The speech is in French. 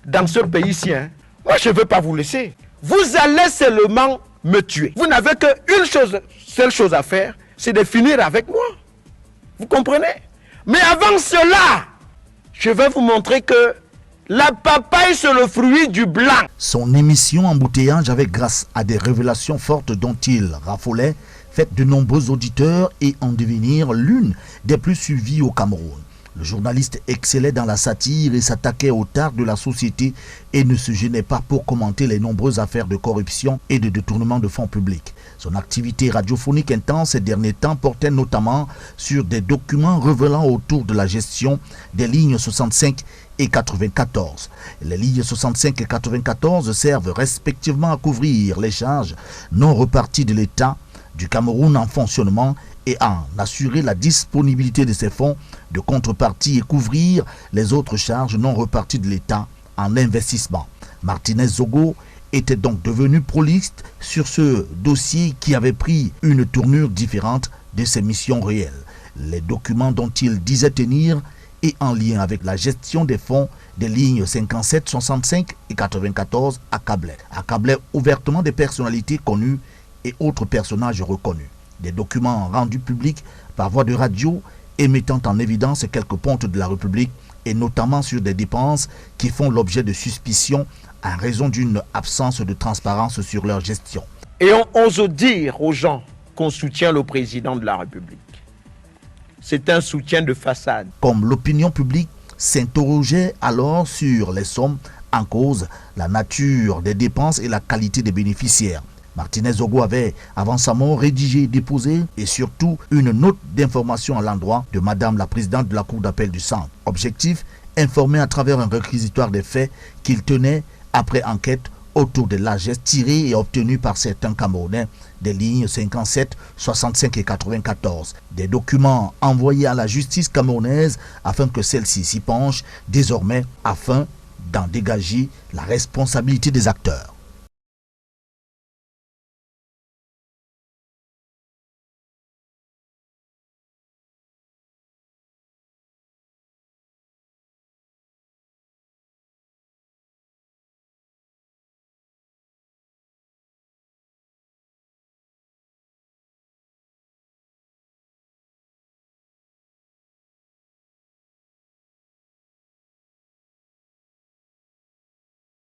dans ce pays-ci, hein, moi je ne veux pas vous laisser. Vous allez seulement me tuer. Vous n'avez qu'une seule chose à faire, c'est de finir avec moi. Vous comprenez? Mais avant cela, je vais vous montrer que la papaye, c'est le fruit du blanc. Son émission Embouteillage avait, grâce à des révélations fortes dont il raffolait, fait de nombreux auditeurs et en devenir l'une des plus suivies au Cameroun. Le journaliste excellait dans la satire et s'attaquait aux tares de la société et ne se gênait pas pour commenter les nombreuses affaires de corruption et de détournement de fonds publics. Son activité radiophonique intense ces derniers temps portait notamment sur des documents révélant autour de la gestion des lignes 65 et 94. Les lignes 65 et 94 servent respectivement à couvrir les charges non reparties de l'État du Cameroun en fonctionnement et à assurer la disponibilité de ces fonds de contrepartie et couvrir les autres charges non reparties de l'État en investissement. Martinez Zogo était donc devenu prolixe sur ce dossier qui avait pris une tournure différente de ses missions réelles. Les documents dont il disait tenir et en lien avec la gestion des fonds des lignes 57, 65 et 94 accablaient ouvertement des personnalités connues et autres personnages reconnus. Des documents rendus publics par voie de radio et mettant en évidence quelques pontes de la République et notamment sur des dépenses qui font l'objet de suspicions en raison d'une absence de transparence sur leur gestion. Et on ose dire aux gens qu'on soutient le président de la République. C'est un soutien de façade. Comme l'opinion publique s'interrogeait alors sur les sommes en cause, la nature des dépenses et la qualité des bénéficiaires. Martinez Zogo avait, avant sa mort, rédigé, déposé et surtout une note d'information à l'endroit de Madame la Présidente de la Cour d'appel du Centre. Objectif, informer à travers un réquisitoire des faits qu'il tenait après enquête autour de largesses tirées et obtenues par certains Camerounais des lignes 57, 65 et 94. Des documents envoyés à la justice camerounaise afin que celle-ci s'y penche désormais afin d'en dégager la responsabilité des acteurs.